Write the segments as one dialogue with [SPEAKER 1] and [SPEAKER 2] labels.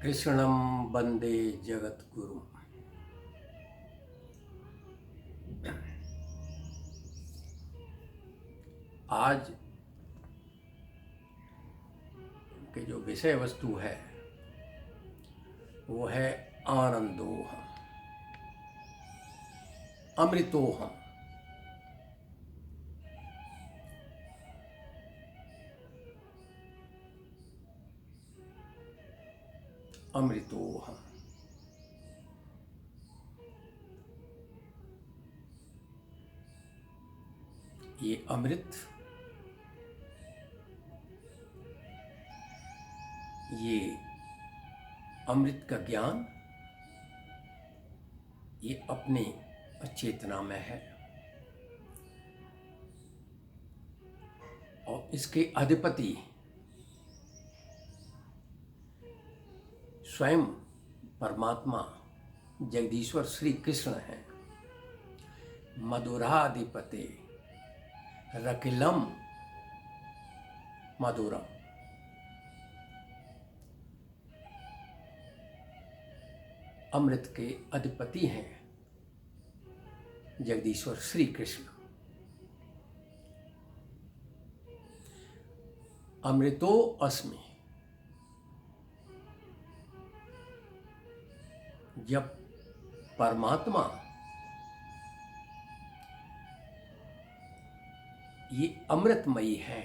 [SPEAKER 1] कृष्णं वंदे जगद्गुरुम्। आज के जो विषय वस्तु है वो है आनंदोहम, अमृतोहम। अमृतोहम, ये अमृत, ये अमृत का ज्ञान, ये अपने चेतना में है और इसके अधिपति स्वयं परमात्मा जगदीश्वर श्री कृष्ण हैं। मधुराधिपते रकिलम मधुरम। अमृत के अधिपति हैं जगदीश्वर श्री कृष्ण। अमृतो अस्मि। जब परमात्मा ये अमृतमयी है,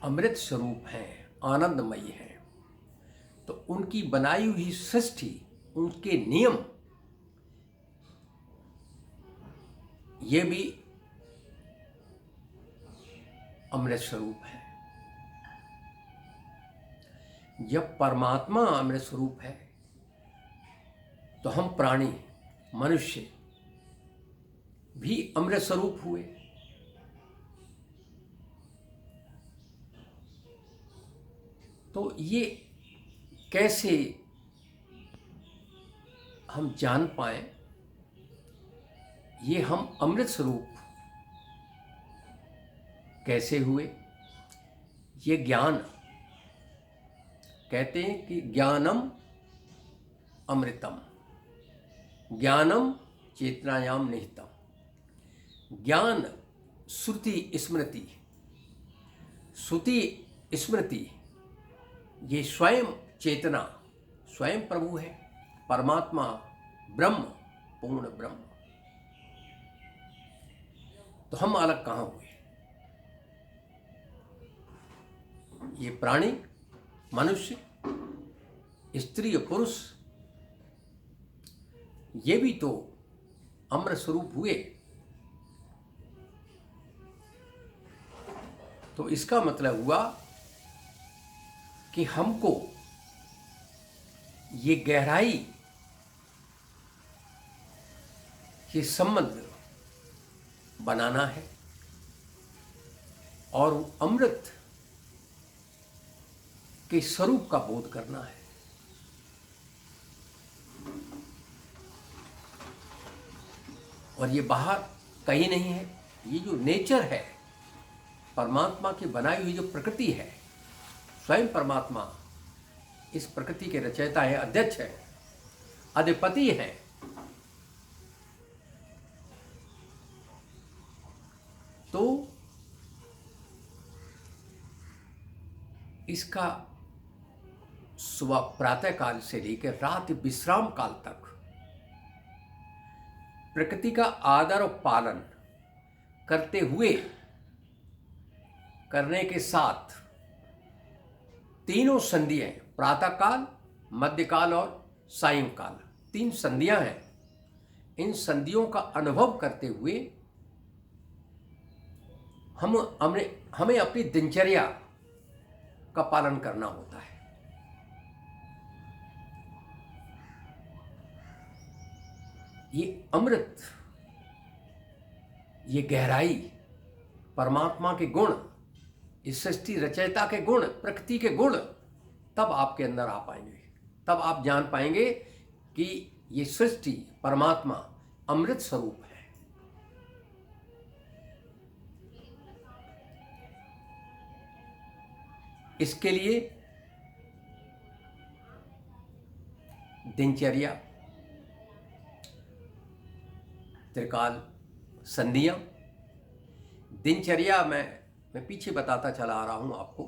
[SPEAKER 1] अमृत स्वरूप है, आनंदमयी है, तो उनकी बनाई हुई सृष्टि, उनके नियम, ये भी अमृत स्वरूप है। जब परमात्मा अमृत स्वरूप है तो हम प्राणी, मनुष्य भी अमृत स्वरूप हुए। तो ये कैसे हम जान पाए ये हम अमृत स्वरूप कैसे हुए? ये ज्ञान, कहते हैं कि ज्ञानम अमृतम, ज्ञानम चेतनायाम निहितम। ज्ञान श्रुति स्मृति, श्रुति स्मृति, ये स्वयं चेतना, स्वयं प्रभु है, परमात्मा ब्रह्म, पूर्ण ब्रह्म। तो हम अलग कहाँ हुए? ये प्राणी, मनुष्य, स्त्री और पुरुष, ये भी तो अमृत स्वरूप हुए। तो इसका मतलब हुआ कि हमको ये गहराई के संबंध बनाना है और अमृत के स्वरूप का बोध करना है। और ये बाहर कहीं नहीं है, ये जो नेचर है, परमात्मा की बनाई हुई जो प्रकृति है, स्वयं परमात्मा इस प्रकृति के रचयिता है, अध्यक्ष है, अधिपति है। तो इसका सुबह प्रातः काल से लेकर रात विश्राम काल तक प्रकृति का आदर और पालन करते हुए, करने के साथ तीनों संधियां, प्रातः काल, मध्यकाल और सायंकाल, 3 संधियां हैं। इन संधियों का अनुभव करते हुए हमें अपनी दिनचर्या का पालन करना होता है। ये अमृत, ये गहराई, परमात्मा के गुण, इस सृष्टि रचयिता के गुण, प्रकृति के गुण, तब आपके अंदर आ पाएंगे। तब आप जान पाएंगे कि ये सृष्टि, परमात्मा अमृत स्वरूप है। इसके लिए दिनचर्या, त्रिकाल संधियां, दिनचर्या मैं पीछे बताता चला आ रहा हूं आपको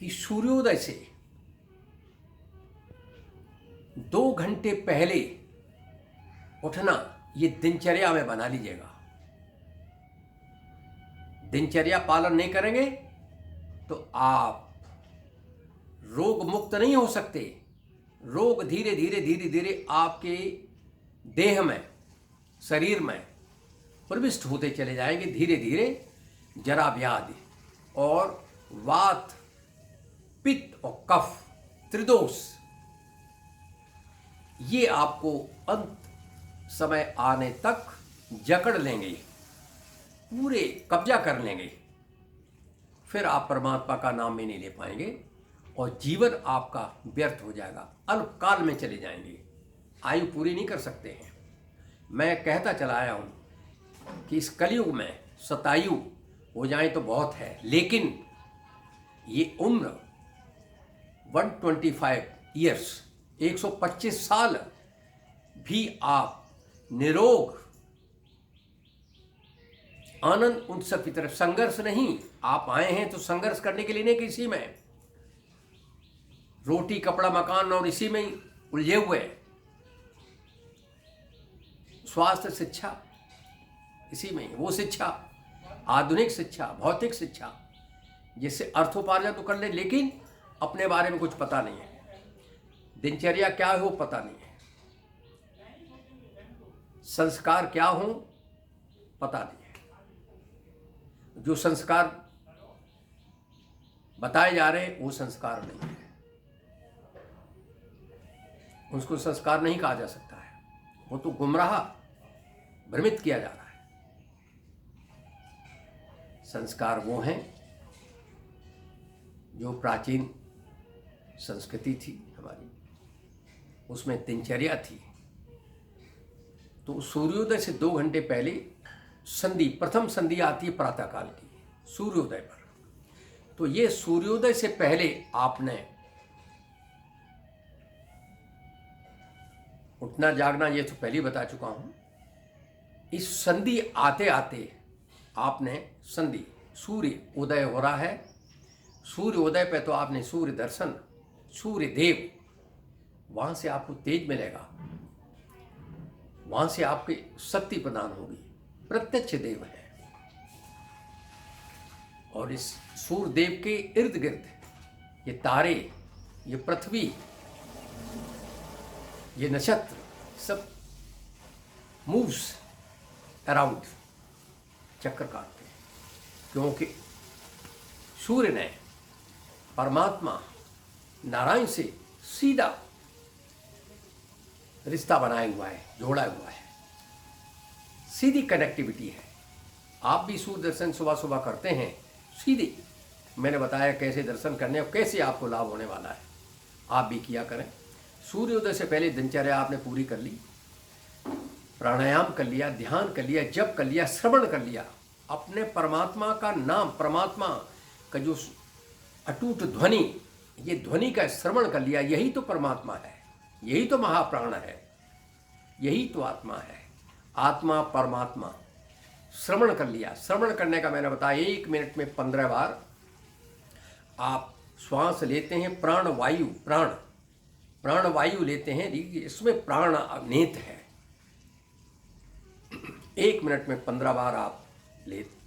[SPEAKER 1] कि सूर्योदय से 2 घंटे पहले उठना, ये दिनचर्या में बना लीजिएगा। दिनचर्या पालन नहीं करेंगे तो आप रोग मुक्त नहीं हो सकते। रोग धीरे धीरे आपके देह में, शरीर में प्रविष्ट होते चले जाएंगे। धीरे धीरे जरा व्याधि और वात, पित्त और कफ, त्रिदोष, ये आपको अंत समय आने तक जकड़ लेंगे, पूरे कब्जा कर लेंगे। फिर आप परमात्मा का नाम भी नहीं ले पाएंगे और जीवन आपका व्यर्थ हो जाएगा, अल्पकाल में चले जाएंगे, आयु पूरी नहीं कर सकते हैं। मैं कहता चला आया हूँ कि इस कलयुग में शतायु हो जाए तो बहुत है, लेकिन ये उम्र 125 ईयर्स, 125 साल भी आप निरोग आनंद उत्सव की तरफ, संघर्ष नहीं। आप आए हैं तो संघर्ष करने के लिए नहीं, किसी में रोटी कपड़ा मकान और इसी में ही उलझे हुए, स्वास्थ्य शिक्षा इसी में, वो शिक्षा, आधुनिक शिक्षा, भौतिक शिक्षा, जिससे अर्थोपार्जन तो कर ले, लेकिन अपने बारे में कुछ पता नहीं है। दिनचर्या क्या हो पता नहीं है, संस्कार क्या हो पता नहीं है। जो संस्कार बताए जा रहे हैं वो संस्कार नहीं है, उसको संस्कार नहीं कहा जा सकता है, वो तो गुमराह, भ्रमित किया जा रहा है। संस्कार वो हैं जो प्राचीन संस्कृति थी हमारी, उसमें दिनचर्या थी। तो सूर्योदय से 2 घंटे पहले संधि, प्रथम संधि आती है प्रातःकाल की, सूर्योदय पर। तो ये सूर्योदय से पहले आपने उठना जागना, ये तो पहले बता चुका हूं। इस संधि आते आते आपने संधि, सूर्य उदय हो रहा है, सूर्य उदय पे तो आपने सूर्य दर्शन, सूर्य देव, वहां से आपको तेज मिलेगा, वहां से आपकी शक्ति प्रदान होगी, प्रत्यक्ष देव है। और इस सूर्य देव के इर्द गिर्द ये तारे, ये पृथ्वी, ये नक्षत्र सब मूव्स अराउंड, चक्कर काटते हैं, क्योंकि सूर्य ने परमात्मा नारायण से सीधा रिश्ता बनाया हुआ है, जोड़ा हुआ है, सीधी कनेक्टिविटी है। आप भी सूर्य दर्शन सुबह सुबह करते हैं, सीधी, मैंने बताया कैसे दर्शन करने और कैसे आपको लाभ होने वाला है, आप भी किया करें। सूर्योदय से पहले दिनचर्या आपने पूरी कर ली, प्राणायाम कर लिया, ध्यान कर लिया, जप कर लिया, श्रवण कर लिया, अपने परमात्मा का नाम, परमात्मा का जो अटूट ध्वनि, ये ध्वनि का श्रवण कर लिया। यही तो परमात्मा है, यही तो महाप्राण है, यही तो आत्मा है, आत्मा परमात्मा। श्रवण कर लिया। श्रवण करने का मैंने बताया 1 मिनट में 15 बार आप श्वास लेते हैं, प्राण वायु लेते हैं, इसमें प्राण निहित है। 1 मिनट में 15 बार आप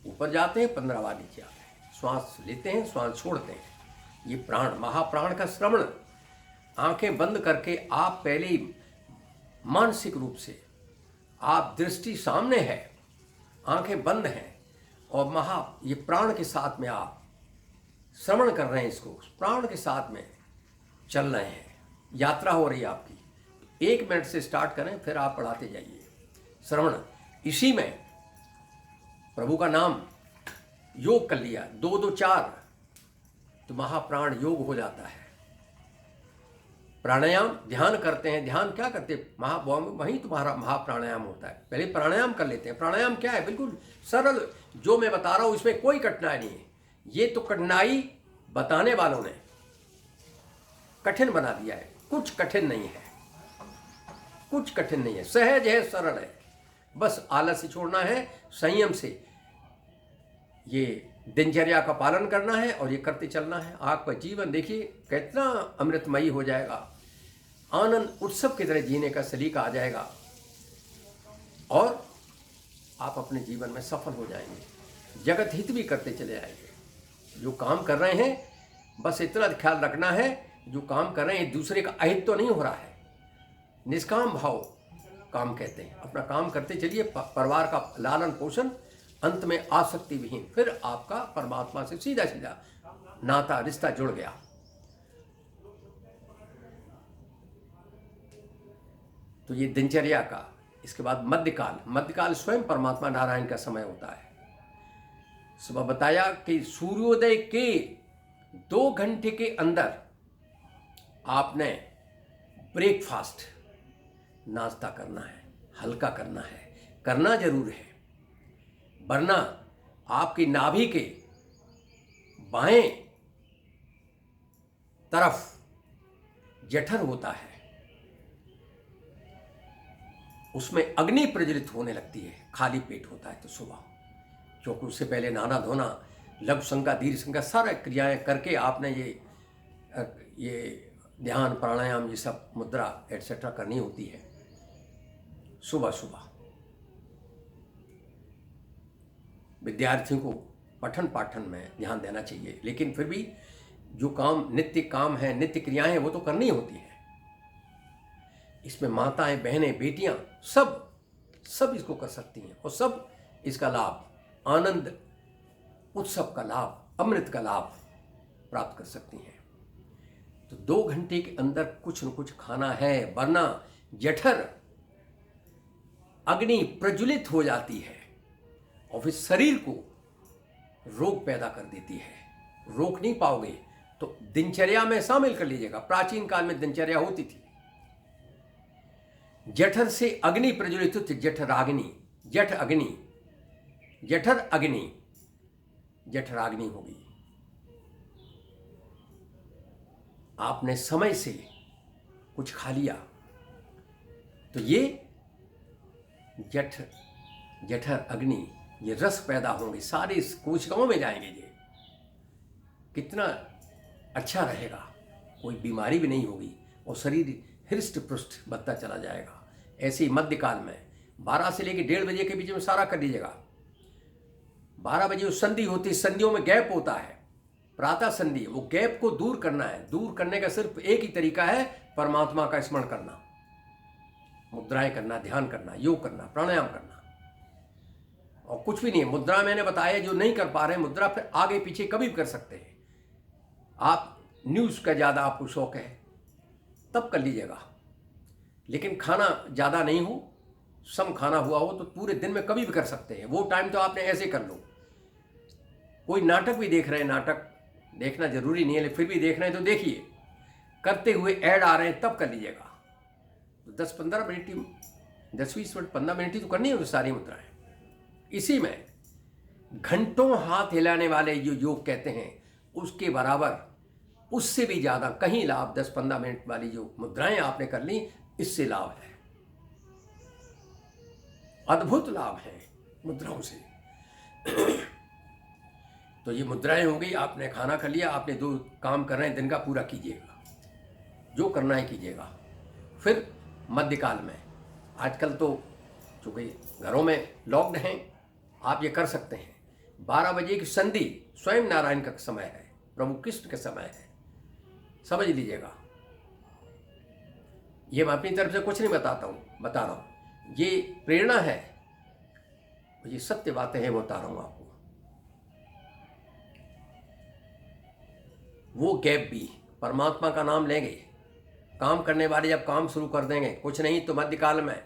[SPEAKER 1] ऊपर जाते हैं, 15 बार नीचे आते हैं, श्वास लेते हैं, श्वास छोड़ते हैं। ये प्राण, महाप्राण का श्रवण। आंखें बंद करके आप पहले ही मानसिक रूप से, आप दृष्टि सामने है, आंखें बंद हैं और ये प्राण के साथ में आप श्रवण कर रहे हैं, इसको प्राण के साथ में चल रहे हैं, यात्रा हो रही है आपकी। 1 मिनट से स्टार्ट करें, फिर आप बढ़ाते जाइए श्रवण। इसी में प्रभु का नाम, योग कर लिया, 2-2 4, तो महाप्राण योग हो जाता है। प्राणायाम, ध्यान करते हैं, ध्यान क्या करते हैं, वहीं तुम्हारा महाप्राणायाम होता है। पहले प्राणायाम कर लेते हैं। प्राणायाम क्या है, बिल्कुल सरल, जो मैं बता रहा हूँ इसमें कोई कठिनाई नहीं है। ये तो कठिनाई बताने वालों ने कठिन बना दिया है। कुछ कठिन नहीं है, कुछ कठिन नहीं है, सहज है, सरल है। बस आलस्य छोड़ना है, संयम से ये दिनचर्या का पालन करना है और ये करते चलना है। आपका जीवन देखिए कितना अमृतमयी हो जाएगा, आनंद उत्सव की तरह जीने का सलीका आ जाएगा और आप अपने जीवन में सफल हो जाएंगे, जगत हित भी करते चले आएंगे। जो काम कर रहे हैं बस इतना ख्याल रखना है, जो काम कर रहे हैं दूसरे का अहित तो नहीं हो रहा है। निष्काम भाव काम कहते हैं। अपना काम करते चलिए, परिवार का लालन पोषण, अंत में आसक्ति विहीन, फिर आपका परमात्मा से सीधा सीधा नाता रिश्ता जुड़ गया। तो ये दिनचर्या का। इसके बाद मध्यकाल। मध्यकाल स्वयं परमात्मा नारायण का समय होता है। सुबह बताया कि सूर्योदय के 2 घंटे के अंदर आपने ब्रेकफास्ट, नाश्ता करना है, हल्का करना है, करना जरूर है, वरना आपकी नाभि के बाएं तरफ जठर होता है, उसमें अग्नि प्रज्वलित होने लगती है। खाली पेट होता है तो सुबह, क्योंकि उससे पहले नहाना धोना, लघु संज्ञा दीर्घ संज्ञा सारा क्रियाएं करके आपने ये ध्यान प्राणायाम ये सब मुद्रा एटसेट्रा करनी होती है सुबह सुबह। विद्यार्थियों को पठन पाठन में ध्यान देना चाहिए, लेकिन फिर भी जो काम नित्य काम है, नित्य क्रियाएं हैं, वो तो करनी होती है। इसमें माताएं, बहनें, बेटियां सब इसको कर सकती हैं और सब इसका लाभ, आनंद उत्सव का लाभ, अमृत का लाभ प्राप्त कर सकती हैं। तो 2 घंटे के अंदर कुछ न कुछ खाना है, वरना जठर अग्नि प्रज्वलित हो जाती है और फिर शरीर को रोग पैदा कर देती है। रोक नहीं पाओगे तो दिनचर्या में शामिल कर लीजिएगा। प्राचीन काल में दिनचर्या होती थी, जठर से अग्नि प्रज्वलित होती, जठराग्नि, जठ अग्नि, जठर अग्नि, जठराग्नि होगी। आपने समय से कुछ खा लिया तो ये जठर अग्नि, ये रस पैदा होंगे, सारे कोशिकाओं में जाएंगे। ये कितना अच्छा रहेगा, कोई बीमारी भी नहीं होगी और शरीर हृष्ट पुष्ट बनता चला जाएगा। ऐसे ही मध्यकाल में 12 से लेकर 1:30 बजे के बीच में सारा कर लीजिएगा। 12 बजे संधि होती है, संधियों में गैप होता है, प्रातः संधि, वो गैप को दूर करना है। दूर करने का सिर्फ एक ही तरीका है, परमात्मा का स्मरण करना, मुद्राएं करना, ध्यान करना, योग करना, प्राणायाम करना, और कुछ भी नहीं है। मुद्रा मैंने बताया, जो नहीं कर पा रहे हैं मुद्रा, फिर आगे पीछे कभी भी कर सकते हैं। आप न्यूज़ का ज़्यादा आपको शौक है तब कर लीजिएगा, लेकिन खाना ज़्यादा नहीं हो, सम खाना हुआ हो तो पूरे दिन में कभी भी कर सकते हैं। वो टाइम तो आपने ऐसे कर लो। कोई नाटक भी देख रहे हैं, नाटक देखना जरूरी नहीं है, लेकिन फिर भी देख रहे हैं तो देखिए, करते हुए ऐड आ रहे हैं तब कर लीजिएगा। तो 10-15 मिनट ही, 10-20 मिनट 15 मिनट ही तो करनी है सारी मुद्राएं। इसी में घंटों हाथ हिलाने वाले जो योग कहते हैं उसके बराबर, उससे भी ज़्यादा कहीं लाभ 10-15 मिनट वाली जो मुद्राएं आपने कर ली, इससे लाभ है, अद्भुत लाभ है मुद्राओं से। तो ये मुद्राएं हो गई, आपने खाना कर लिया, आपने 2 काम कर रहे हैं दिन का, पूरा कीजिएगा, जो करना है कीजिएगा। फिर मध्यकाल में, आजकल तो चूँकि घरों में लॉक्ड हैं, आप ये कर सकते हैं। 12 बजे की संधि स्वयं नारायण का समय है, प्रभु कृष्ण का समय है, समझ लीजिएगा। ये मैं अपनी तरफ से कुछ नहीं बता रहा हूँ, ये प्रेरणा है, ये सत्य बातें हैं, मैं बता रहा हूँ आपको। वो गैप भी परमात्मा का नाम लेंगे, काम करने वाले जब काम शुरू कर देंगे, कुछ नहीं तो मध्यकाल में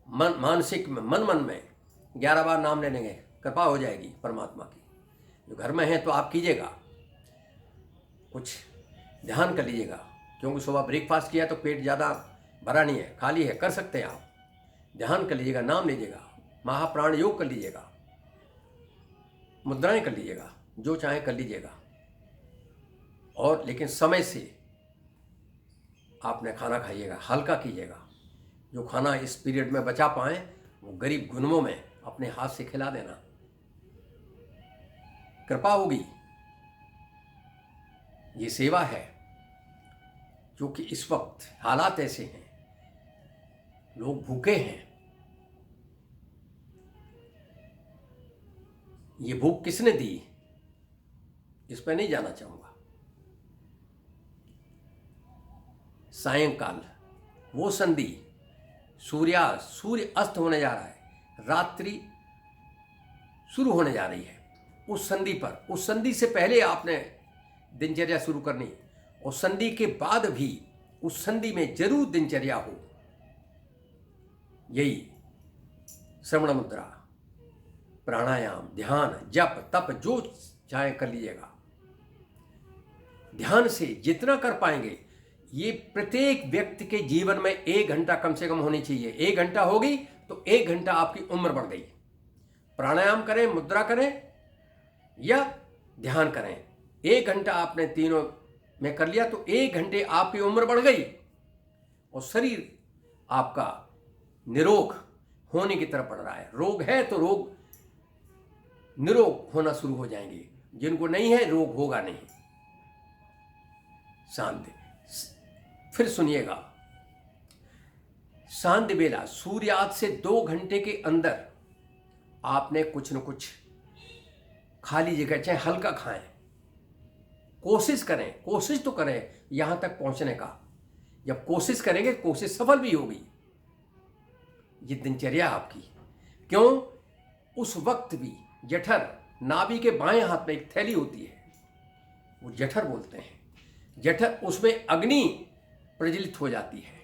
[SPEAKER 1] मानसिक में मन में 11 बार नाम ले लेंगे, कृपा हो जाएगी परमात्मा की। जो घर में है तो आप कीजिएगा, कुछ ध्यान कर लीजिएगा, क्योंकि सुबह ब्रेकफास्ट किया तो पेट ज़्यादा भरा नहीं है, खाली है, कर सकते हैं आप। ध्यान कर लीजिएगा, नाम लीजिएगा, महाप्राण योग कर लीजिएगा, मुद्राएं कर लीजिएगा, जो चाहे कर लीजिएगा, और लेकिन समय से आपने खाना खाइएगा, हल्का कीजिएगा। जो खाना इस पीरियड में बचा पाएँ वो गरीब गुनमों में अपने हाथ से खिला देना, कृपा होगी। ये सेवा है, जो कि इस वक्त हालात ऐसे हैं, लोग भूखे हैं। ये भूख किसने दी, इस पर नहीं जाना चाहूंगा। सायंकाल वो संधि, सूर्य अस्त होने जा रहा है, रात्रि शुरू होने जा रही है। उस संधि पर, उस संधि से पहले आपने दिनचर्या शुरू करनी, और संधि के बाद भी उस संधि में जरूर दिनचर्या हो। यही श्रवण मुद्रा, प्राणायाम, ध्यान, जप, तप जो चाहे कर लीजिएगा। ध्यान से जितना कर पाएंगे, ये प्रत्येक व्यक्ति के जीवन में 1 घंटा कम से कम होनी चाहिए। 1 घंटा होगी तो 1 घंटा आपकी उम्र बढ़ गई। प्राणायाम करें, मुद्रा करें या ध्यान करें, 1 घंटा आपने तीनों में कर लिया तो 1 घंटे आपकी उम्र बढ़ गई, और शरीर आपका निरोग होने की तरफ बढ़ रहा है। रोग है तो रोग निरोग होना शुरू हो जाएंगे, जिनको नहीं है रोग होगा नहीं। शांति, फिर सुनिएगा, शांति बेला, सूर्यास्त से 2 घंटे के अंदर आपने कुछ न कुछ खा लीजिएगा, चाहे हल्का खाएं। कोशिश करें, कोशिश तो करें यहां तक पहुंचने का। जब कोशिश करेंगे, कोशिश सफल भी होगी। ये दिनचर्या आपकी, क्यों? उस वक्त भी जठर, नाभि के बाएं हाथ में एक थैली होती है, वो जठर बोलते हैं। जठर, उसमें अग्नि प्रज्वलित हो जाती है।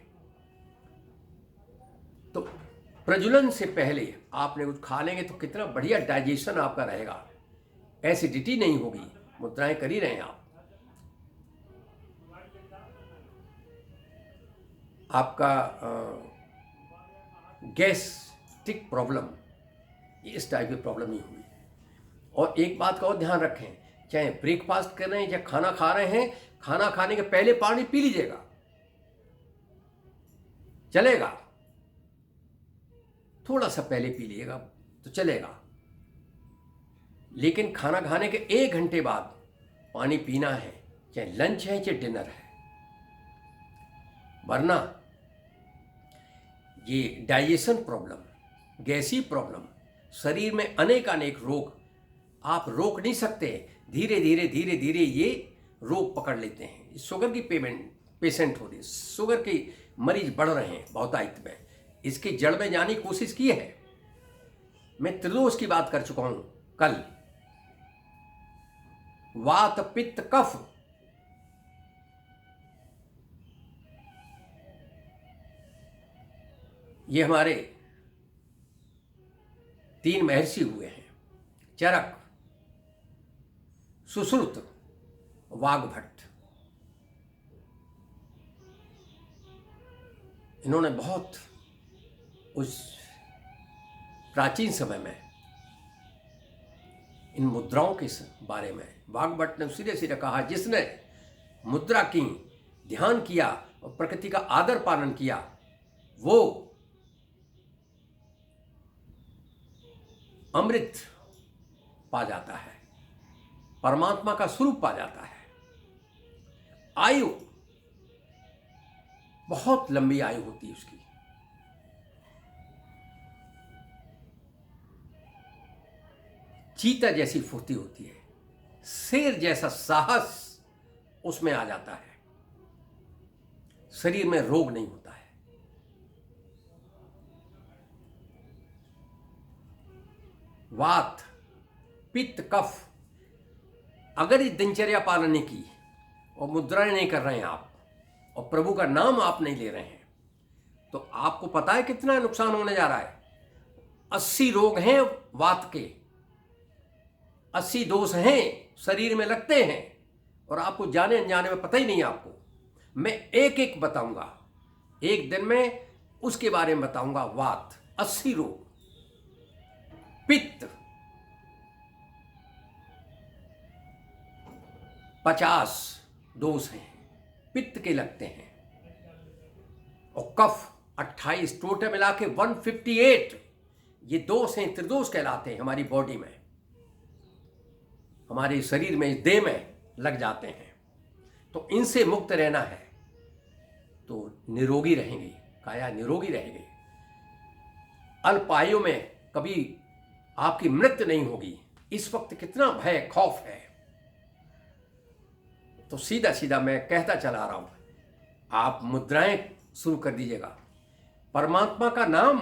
[SPEAKER 1] तो प्रज्वलन से पहले आपने कुछ खा लेंगे तो कितना बढ़िया डाइजेशन आपका रहेगा, एसिडिटी नहीं होगी। मुद्राएं कर ही रहे हैं आप। आपका गैस्ट्रिक प्रॉब्लम, इस टाइप की प्रॉब्लम नहीं होगी। और एक बात का और ध्यान रखें, चाहे ब्रेकफास्ट कर रहे हैं या खाना खा रहे हैं, खाना खाने के पहले पानी पी लीजिएगा, चलेगा। थोड़ा सा पहले पी लीजिएगा तो चलेगा, लेकिन खाना खाने के 1 घंटे बाद पानी पीना है, चाहे लंच है चाहे डिनर है। वरना ये डाइजेशन प्रॉब्लम, गैसी प्रॉब्लम, शरीर में अनेक रोग आप रोक नहीं सकते। धीरे धीरे ये रोग पकड़ लेते हैं। शुगर की पेशेंट हो रही, शुगर के मरीज बढ़ रहे हैं बहुतायत में। इसकी जड़ में जाने की कोशिश की है। मैं त्रिदोष की बात कर चुका हूं कल। वात, पित्त, कफ, ये हमारे 3 महर्षि हुए हैं, चरक, सुश्रुत, वाग्भट। इन्होंने बहुत उस प्राचीन समय में इन मुद्राओं के बारे में, वाग्भट ने सीधे सीधे कहा, जिसने मुद्रा की, ध्यान किया और प्रकृति का आदर पालन किया, वो अमृत पा जाता है, परमात्मा का स्वरूप पा जाता है। आयु, बहुत लंबी आयु होती है उसकी। चीता जैसी फुर्ती होती है, शेर जैसा साहस उसमें आ जाता है। शरीर में रोग नहीं होता है। वात, पित्त, कफ, अगर इस दिनचर्या पालन नहीं की और मुद्राएं नहीं कर रहे हैं आप, और प्रभु का नाम आप नहीं ले रहे हैं, तो आपको पता है कितना नुकसान होने जा रहा है। 80 रोग हैं वात के, 80 दोष हैं शरीर में लगते हैं, और आपको जाने अनजाने में पता ही नहीं। आपको मैं एक एक बताऊंगा, एक दिन में उसके बारे में बताऊंगा। वात, 80 रोग, पित्त, 50 दोष हैं, पित्त के लगते हैं, और कफ 28, टोटल मिला के 158 ये दोष हैं, त्रिदोष कहलाते हैं। हमारी बॉडी में, हमारे शरीर में, इस देह में लग जाते हैं। तो इनसे मुक्त रहना है तो निरोगी रहेंगे, काया निरोगी रहेगी। अल्प आयु में कभी आपकी मृत्यु नहीं होगी। इस वक्त कितना भय खौफ है। तो सीधा सीधा मैं कहता चला रहा हूं, आप मुद्राएं शुरू कर दीजिएगा। परमात्मा का नाम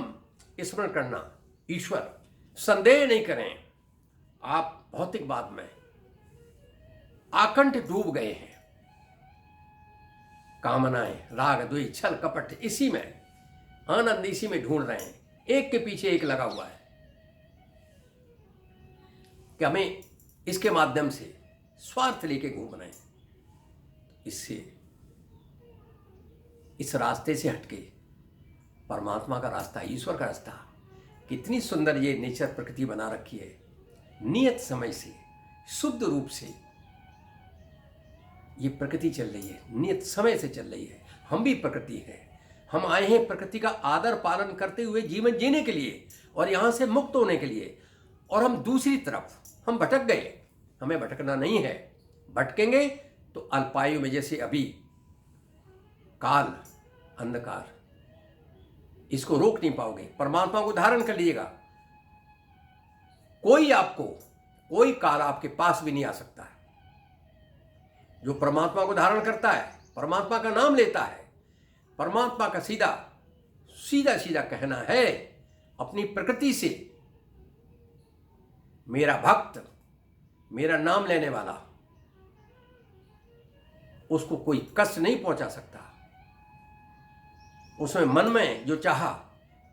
[SPEAKER 1] स्मरण करना, ईश्वर, संदेह नहीं करें। आप भौतिकवाद में आकंठ डूब गए हैं। कामनाएं, राग, द्वेष, छल, कपट, इसी में आनंद, इसी में ढूंढ रहे हैं। एक के पीछे एक लगा हुआ है कि हमें इसके माध्यम से स्वार्थ लेके घूम रहे हैं। इससे, इस रास्ते से हटके परमात्मा का रास्ता, ईश्वर का रास्ता, कितनी सुंदर ये नेचर प्रकृति बना रखी है। नियत समय से, शुद्ध रूप से ये प्रकृति चल रही है, नियत समय से चल रही है। हम भी प्रकृति हैं। हम आए हैं प्रकृति का आदर पालन करते हुए जीवन जीने के लिए और यहाँ से मुक्त होने के लिए। और हम दूसरी तरफ हम भटक गए। हमें भटकना नहीं है। भटकेंगे तो अल्पायु में, जैसे अभी काल, अंधकार, इसको रोक नहीं पाओगे। परमात्मा को धारण कर लीजिएगा। कोई काल आपके पास भी नहीं आ सकता है। जो परमात्मा को धारण करता है, परमात्मा का नाम लेता है, परमात्मा का सीधा कहना है अपनी प्रकृति से, मेरा भक्त, मेरा नाम लेने वाला, उसको कोई कष्ट नहीं पहुंचा सकता। उसमें मन में जो चाहा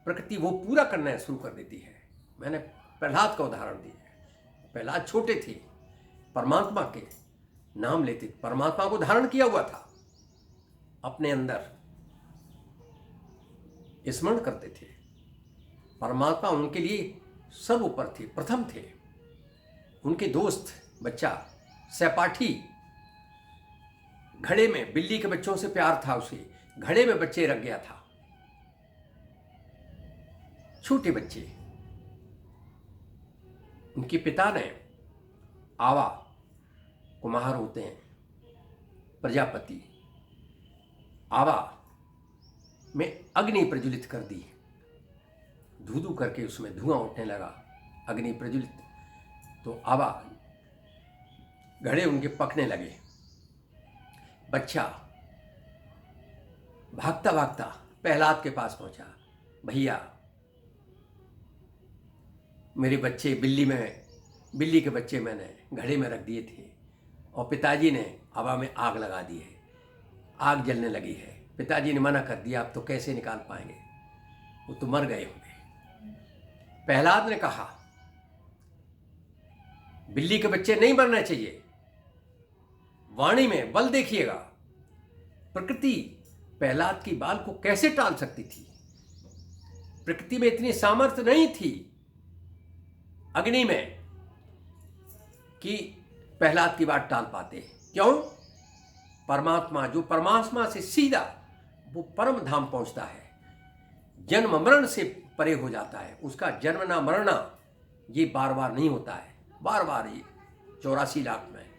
[SPEAKER 1] प्रकृति वो पूरा करना शुरू कर देती है। मैंने प्रहलाद का उदाहरण दिया है। प्रहलाद छोटे थे, परमात्मा के नाम लेते, परमात्मा को धारण किया हुआ था, अपने अंदर स्मरण करते थे। परमात्मा उनके लिए सब ऊपर थे, प्रथम थे। उनके दोस्त बच्चा सहपाठी, घड़े में बिल्ली के बच्चों से प्यार था उसे, घड़े में बच्चे रख गया था, छोटे बच्चे। उनके पिता ने आवा, कुम्हार होते हैं, प्रजापति, आवा में अग्नि प्रज्वलित कर दी। धू करके उसमें धुआं उठने लगा, अग्नि प्रज्वलित। तो आवा, घड़े उनके पकने लगे। बच्चा भागता भागता प्रहलाद के पास पहुंचा। भैया, मेरे बच्चे बिल्ली के बच्चे मैंने घड़े में रख दिए थे और पिताजी ने हवा में आग लगा दी है, आग जलने लगी है। पिताजी ने मना कर दिया, आप तो कैसे निकाल पाएंगे, वो तो मर गए होंगे। प्रहलाद ने कहा, बिल्ली के बच्चे नहीं मरना चाहिए। वाणी में बल देखिएगा। प्रकृति प्रहलाद की बाल को कैसे टाल सकती थी? प्रकृति में इतनी सामर्थ्य नहीं थी अग्नि में कि प्रहलाद की बात टाल पाते। क्यों? परमात्मा, जो परमात्मा से सीधा वो परम धाम पहुंचता है, जन्म मरण से परे हो जाता है। उसका जन्मना मरना ये बार बार नहीं होता है। बार बार ये 84 लाख में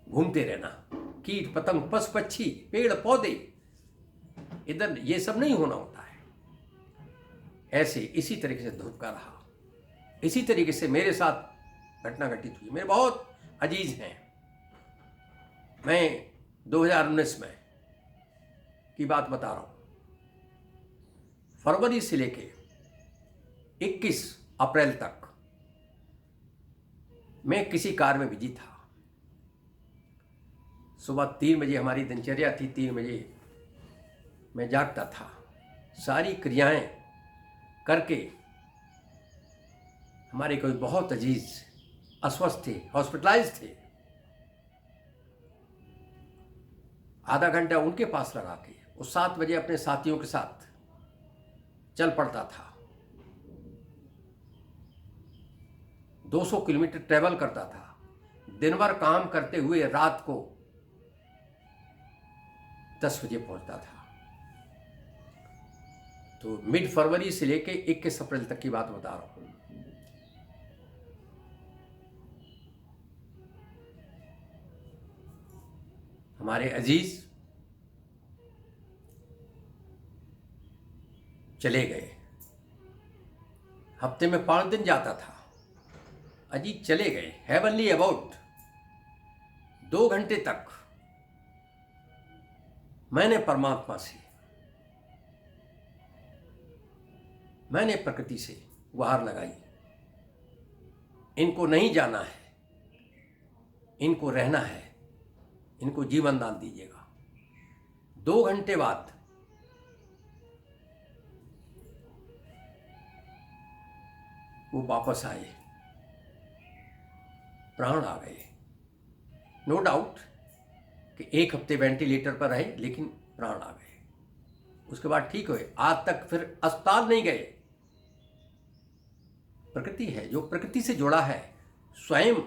[SPEAKER 1] घूमते रहना, कीट पतंग, पशु पक्षी, पेड़ पौधे, इधर ये सब नहीं होना होता है। ऐसे इसी तरीके से धूपका रहा। इसी तरीके से मेरे साथ घटना घटित हुई। मेरे बहुत अजीज हैं। मैं 2019 में की बात बता रहा हूं। फरवरी से लेके 21 अप्रैल तक मैं किसी कार में बिजी था। सुबह 3 बजे हमारी दिनचर्या थी। 3 बजे मैं जागता था, सारी क्रियाएं करके। हमारे कोई बहुत अजीज अस्वस्थ थे, हॉस्पिटलाइज थे। आधा घंटा उनके पास लगा के वो 7 बजे अपने साथियों के साथ चल पड़ता था। 200 किलोमीटर ट्रेवल करता था। दिन भर काम करते हुए रात को 10 बजे पहुंचता था। तो मिड फरवरी से लेके 21 अप्रैल तक की बात बता रहा हूं। हमारे अजीज चले गए। हफ्ते में 5 दिन जाता था। अजीज चले गए। हेवनली अबाउट 2 घंटे तक मैंने परमात्मा से, मैंने प्रकृति से गुहार लगाई, इनको नहीं जाना है, इनको रहना है, इनको जीवन दान दीजिएगा। 2 घंटे बाद वो वापस आए, प्राण आ गए। नो डाउट कि 1 हफ्ते वेंटिलेटर पर रहे, लेकिन प्राण आ गए। उसके बाद ठीक हुए। आज तक फिर अस्पताल नहीं गए। प्रकृति है, जो प्रकृति से जुड़ा है, स्वयं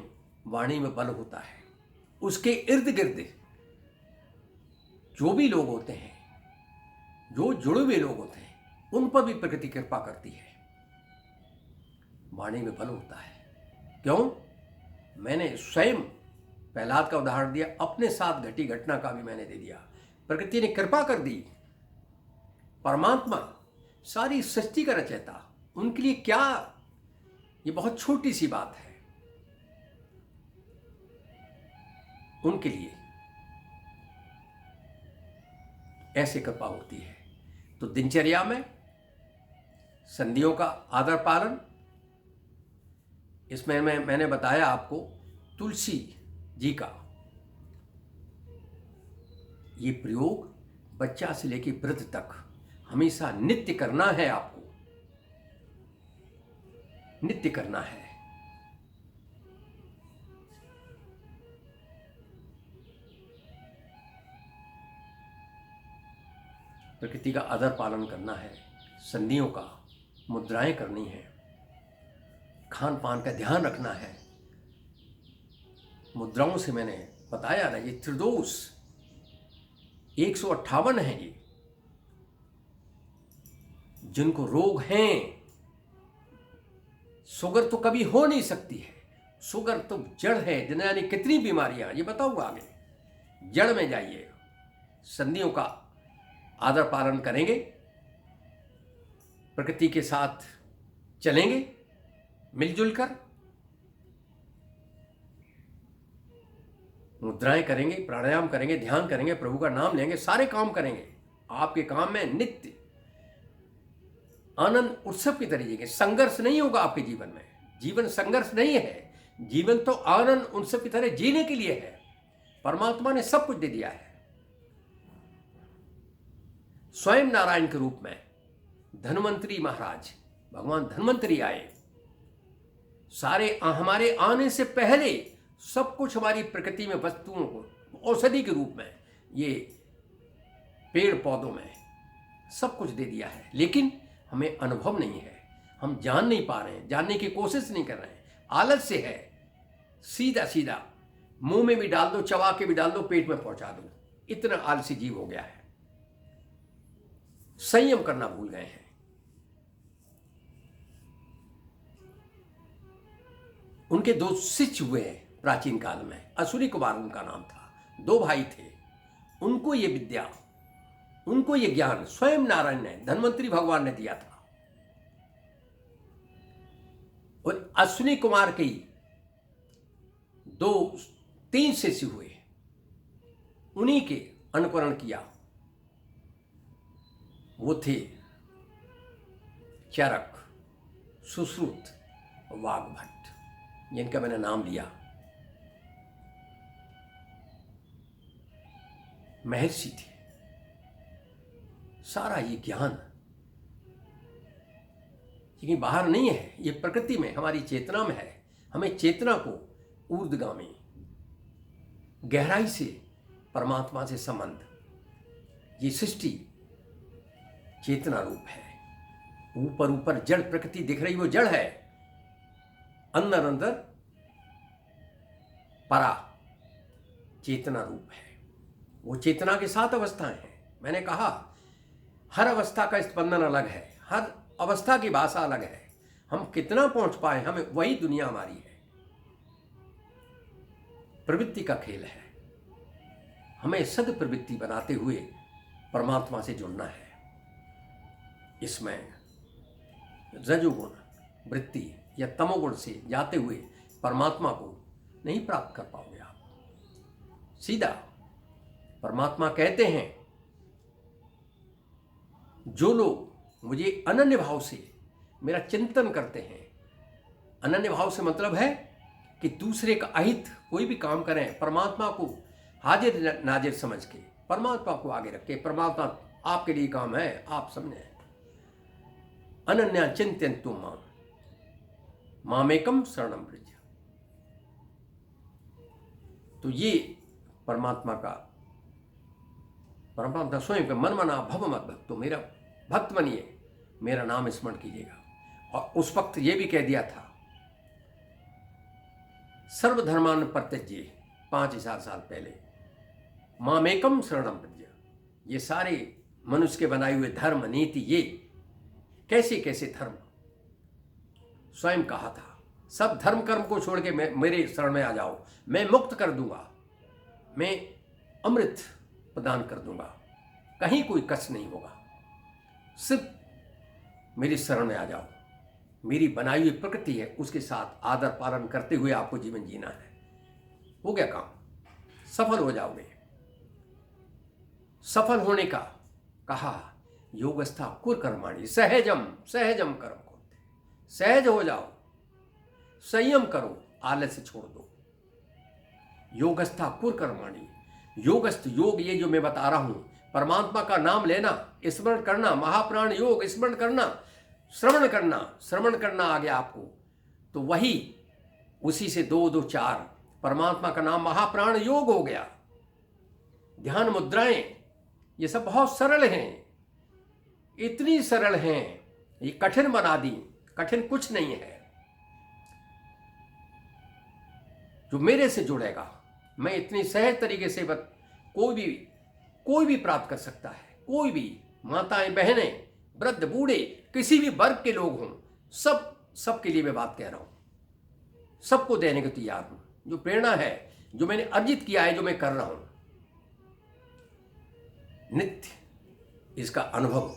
[SPEAKER 1] वाणी में बल होता है। उसके इर्द गिर्द जो भी लोग होते हैं, जो जुड़े हुए लोग होते हैं, उन पर भी प्रकृति कृपा करती है। वाणी में बल होता है। क्यों? मैंने स्वयं प्रहलाद का उदाहरण दिया, अपने साथ घटी घटना का भी मैंने दे दिया। प्रकृति ने कृपा कर दी। परमात्मा सारी सृष्टि का रचयिता, उनके लिए क्या, ये बहुत छोटी सी बात है। उनके लिए ऐसे कृपा होती है। तो दिनचर्या में संधियों का आदर पालन, इसमें मैंने बताया आपको तुलसी जी का ये प्रयोग बच्चा से लेकर वृद्ध तक हमेशा नित्य करना है। आपको नित्य करना है। प्रकृति का आदर पालन करना है, संधियों का, मुद्राएं करनी है, खान पान का ध्यान रखना है। मुद्राओं से मैंने बताया ना, ये त्रिदोष 158 है। ये जिनको रोग हैं, शुगर तो कभी हो नहीं सकती है, शुगर तो जड़ है। यानी कितनी बीमारियां, ये बताऊंगा आगे। जड़ में जाइए, संधियों का आदर पालन करेंगे, प्रकृति के साथ चलेंगे मिलजुल कर, मुद्राएं करेंगे, प्राणायाम करेंगे, ध्यान करेंगे, प्रभु का नाम लेंगे, सारे काम करेंगे। आपके काम में नित्य आनंद उत्सव की तरह जिएंगे। संघर्ष नहीं होगा आपके जीवन में। जीवन संघर्ष नहीं है, जीवन तो आनंद उत्सव की तरह जीने के लिए है। परमात्मा ने सब कुछ दे दिया है। स्वयं नारायण के रूप में धन्वंतरी महाराज, भगवान धन्वंतरी आए। सारे हमारे आने से पहले सब कुछ हमारी प्रकृति में वस्तुओं को औषधि के रूप में, ये पेड़ पौधों में सब कुछ दे दिया है। लेकिन हमें अनुभव नहीं है, हम जान नहीं पा रहे हैं, जानने की कोशिश नहीं कर रहे हैं। आलस से है, सीधा सीधा मुंह में भी डाल दो, चबा के भी डाल दो, पेट में पहुंचा दो। इतना आलसी जीव हो गया है। संयम करना भूल गए हैं। उनके 2 शिष्य हुए प्राचीन काल में। असुरी कुमार उनका नाम था। 2 भाई थे। उनको ये विद्या, उनको ये ज्ञान स्वयं नारायण ने, धन्वंतरी भगवान ने दिया था। और अश्विनी कुमार के 2-3 शिष्य हुए, उन्हीं के अनुकरण किया। वो थे चरक, सुश्रुत, वाग्भट, जिनका मैंने नाम लिया। महर्षि थे। सारा ये ज्ञान लेकिन बाहर नहीं है, ये प्रकृति में, हमारी चेतना में है। हमें चेतना को ऊर्ध्वगामी, गहराई से परमात्मा से संबंध, ये सृष्टि चेतना रूप है। ऊपर ऊपर जड़ प्रकृति दिख रही, वो जड़ है। अंदर अंदर परा चेतना रूप है। वो चेतना के 7 अवस्थाएं हैं। मैंने कहा हर अवस्था का स्पंदन अलग है, हर अवस्था की भाषा अलग है। हम कितना पहुंच पाए, हमें वही दुनिया हमारी है। प्रवृत्ति का खेल है। हमें सद प्रवृत्ति बनाते हुए परमात्मा से जुड़ना है। इसमें रजोगुण वृत्ति या तमोगुण से जाते हुए परमात्मा को नहीं प्राप्त कर पाओगे आप। सीधा परमात्मा कहते हैं, जो लोग मुझे अनन्य भाव से मेरा चिंतन करते हैं। अनन्य भाव से मतलब है कि दूसरे का अहित कोई भी काम करें, परमात्मा को हाजिर नाजिर समझ के परमात्मा को आगे रख के, परमात्मा आपके लिए काम है, आप समझे। अनन्या चिंतयन्तु माम मामेकम शरणम व्रज। तो ये परमात्मा स्वयं का मन मना भव मत भक्तो, मेरा भक्त बनिए, मेरा नाम स्मरण कीजिएगा। और उस वक्त ये भी कह दिया था, सर्वधर्मान परित्यज्य, 5000 साल पहले, मामेकम शरणम व्रज। ये सारे मनुष्य के बनाए हुए धर्म नीति, ये कैसे कैसे धर्म स्वयं कहा था, सब धर्म कर्म को छोड़ के मेरे शरण में आ जाओ, मैं मुक्त कर दूंगा, मैं अमृत प्रदान कर दूंगा, कहीं कोई कष्ट नहीं होगा, सिर्फ मेरी शरण में आ जाओ। मेरी बनाई हुई प्रकृति है, उसके साथ आदर पालन करते हुए आपको जीवन जीना है। हो गया काम, सफल हो जाओगे। सफल होने का कहा, योगस्था कुर कर्माणि सहजम सहजम कर्म करते, सहज हो जाओ, संयम करो, आलस्य छोड़ दो। योगस्था कुर कर्माणि, योगस्थ योग, ये जो मैं बता रहा हूं, परमात्मा का नाम लेना, स्मरण करना, महाप्राण योग स्मरण करना, श्रवण करना, श्रवण करना आ गया आपको, तो वही उसी से 2 2 4 परमात्मा का नाम महाप्राण योग हो गया। ध्यान मुद्राएं ये सब बहुत सरल हैं, इतनी सरल हैं, ये कठिन बना दी। कठिन कुछ नहीं है। जो मेरे से जुड़ेगा, मैं इतनी सहज तरीके से कोई भी प्राप्त कर सकता है। कोई भी, माताएं बहनें, वृद्ध बूढ़े, किसी भी वर्ग के लोग हों, सबके लिए मैं बात कह रहा हूं। सबको देने को तैयार हूं। जो प्रेरणा है, जो मैंने अर्जित किया है, जो मैं कर रहा हूं, नित्य इसका अनुभव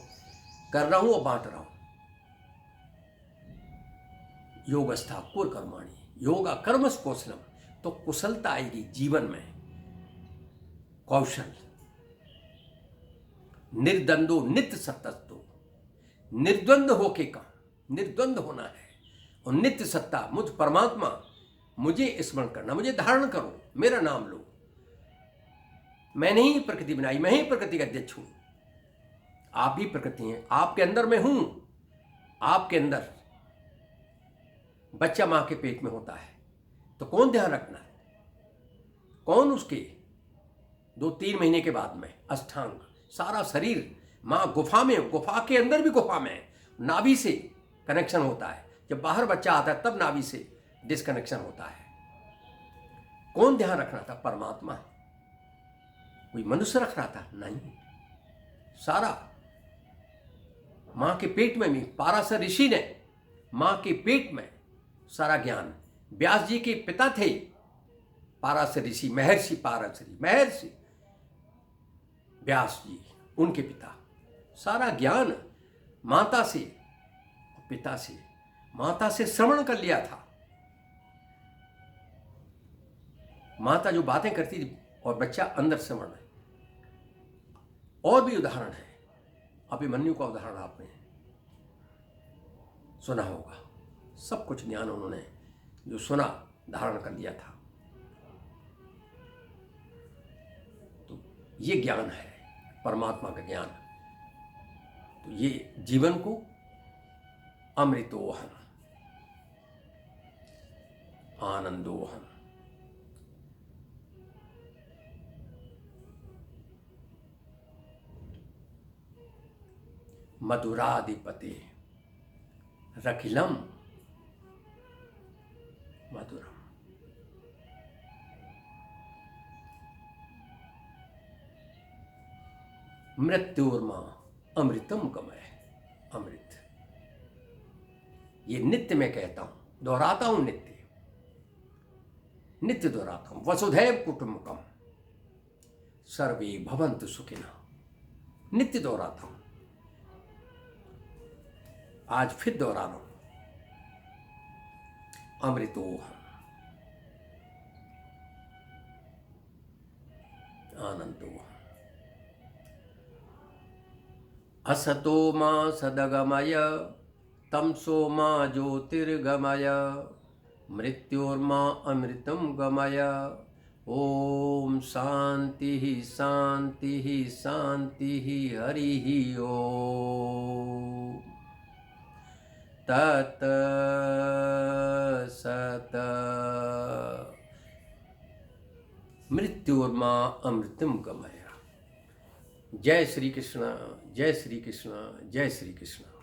[SPEAKER 1] कर रहा हूं और बांट रहा हूं। योगस्था कुर कर्माणि, योगा कर्मस कौशलम, तो कुशलता आएगी जीवन में, कौशल। निर्द्वंदो नित्य सत्तस्तो, निर्द्वंद होके काम, निर्द्वंद होना है। और नित्य सत्ता, मुझ परमात्मा, मुझे स्मरण करना, मुझे धारण करो, मेरा नाम लो। मैंने ही प्रकृति बनाई, मैं ही प्रकृति का अध्यक्ष हूं। आप भी प्रकृति हैं, आपके अंदर मैं हूं। आपके अंदर बच्चा मां के पेट में होता है, तो कौन ध्यान रखना है? कौन उसके 2-3 महीने के बाद में अष्टांग, सारा शरीर मां गुफा में, गुफा के अंदर भी गुफा में, नाभि से कनेक्शन होता है। जब बाहर बच्चा आता है तब नाभि से डिस्कनेक्शन होता है। कौन ध्यान रख रहा था? परमात्मा। कोई मनुष्य रख रहा था? नहीं। सारा मां के पेट में भी, पाराशर ऋषि ने मां के पेट में सारा ज्ञान, व्यास जी के पिता थे पाराशर ऋषि, महर्षि व्यास जी, उनके पिता, सारा ज्ञान माता से, पिता से, माता से श्रवण कर लिया था। माता जो बातें करती थी और बच्चा अंदर श्रवण है। और भी उदाहरण है, अभिमन्यु का उदाहरण आपने सुना होगा। सब कुछ ज्ञान उन्होंने जो सुना धारण कर लिया था। तो ये ज्ञान है, परमात्मा का ज्ञान। तो ये जीवन को अमृतोहम, आनंदोहम, मधुराधिपति रखिलम मधुरम। मृत्युर्मा अमृतम गमय। अमृत ये नित्य मैं कहता हूं, दोहराता हूं, नित्य नित्य दोहराता हूं। वसुधैव कुटुंबकम सर्वे भवन्तु सुखिनः, नित्य दोहराता हूं। आज फिर दोहरा रहा हूं, अमृतोहम आनंदोहम। असतो मा सदगमय तमसो मा ज्योतिर्गमय मृत्योर्मा अमृतं गमय। ओम शांति शांति शांति हरि ओम तत् सत। मृत्युर्मा अमृतम गमय। जय श्री कृष्ण, जय श्री कृष्ण, जय श्री कृष्ण।